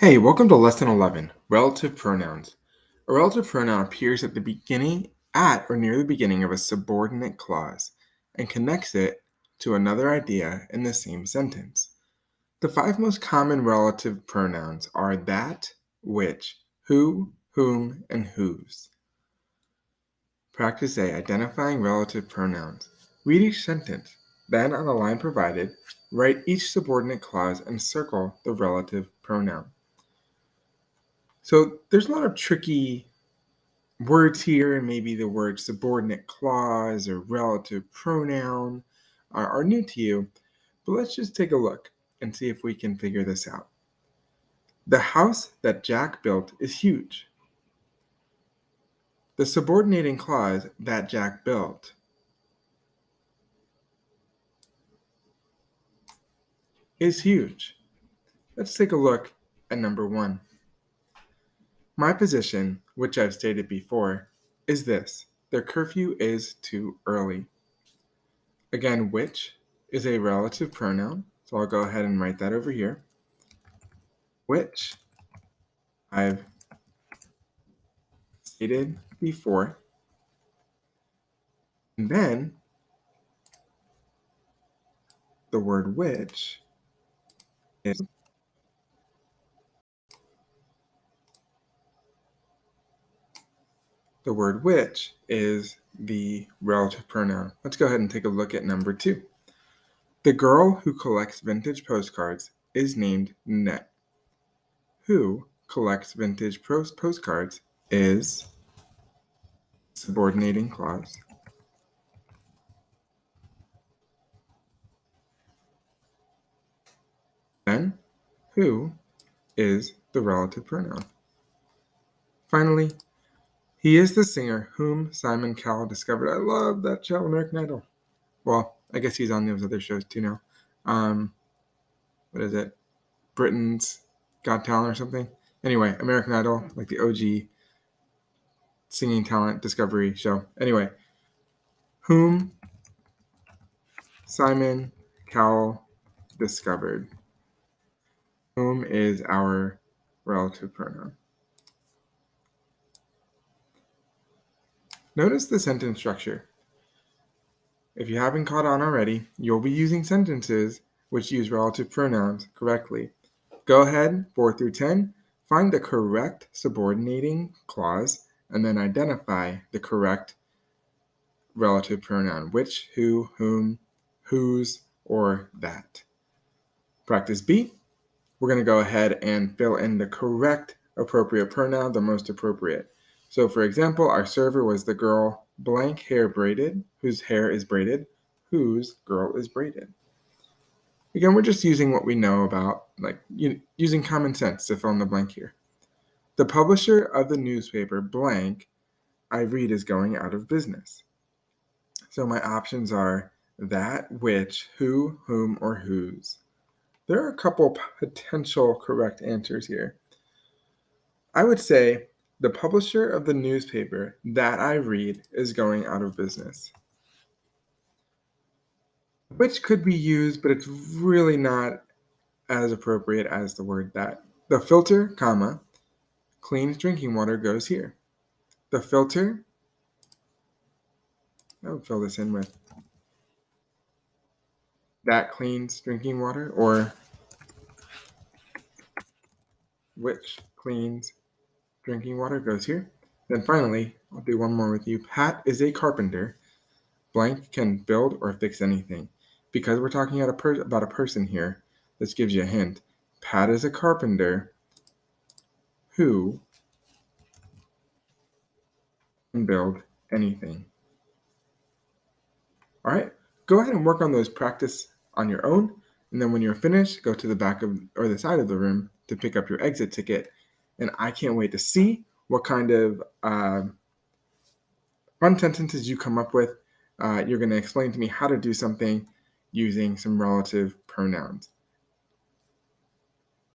Hey, welcome to Lesson 11, Relative Pronouns. A relative pronoun appears at the beginning, at or near the beginning of a subordinate clause and connects it to another idea in the same sentence. The five most common relative pronouns are that, which, who, whom, and whose. Practice A, identifying relative pronouns. Read each sentence. Then, on the line provided, write each subordinate clause and circle the relative pronoun. So there's a lot of tricky words here, and maybe the word subordinate clause or relative pronoun are new to you, but let's just take a look and see if we can figure this out. The house that Jack built is huge. The subordinating clause that Jack built is huge. Let's take a look at number one. My position, which I've stated before, is this: their curfew is too early. Again, which is a relative pronoun, so I'll go ahead and write that over here. Which I've stated before. And then the word which is the relative pronoun. Let's go ahead and take a look at number two. The girl who collects vintage postcards is named Nanette. Who collects vintage postcards is subordinating clause. Then who is the relative pronoun. Finally, he is the singer whom Simon Cowell discovered. I love that show, American Idol. Well, I guess he's on those other shows too now. What is it? Britain's Got Talent or something? Anyway, American Idol, like the OG singing talent discovery show. Anyway, whom Simon Cowell discovered. Whom is our relative pronoun. Notice the sentence structure. If you haven't caught on already, you'll be using sentences which use relative pronouns correctly. Go ahead, 4 through 10, find the correct subordinating clause, and then identify the correct relative pronoun: which, who, whom, whose, or that. Practice B, we're going to go ahead and fill in the correct appropriate pronoun, the most appropriate. So for example, our server was the girl blank hair braided, whose hair is braided, whose girl is braided. Again, we're just using what we know about, like using common sense to fill in the blank here. The publisher of the newspaper blank I read is going out of business. So my options are that, which, who, whom, or whose. There are a couple potential correct answers here. I would say the publisher of the newspaper that I read is going out of business. Which could be used, but it's really not as appropriate as the word that. The filter, comma, cleans drinking water goes here. The filter, I would fill this in with that cleans drinking water, or which cleans drinking water goes here. Then finally, I'll do one more with you. Pat is a carpenter. Blank can build or fix anything. Because we're talking about a person here, this gives you a hint. Pat is a carpenter who can build anything. All right, go ahead and work on those practice on your own. And then when you're finished, go to the back of or the side of the room to pick up your exit ticket. And I can't wait to see what kind of fun sentences you come up with. You're going to explain to me how to do something using some relative pronouns.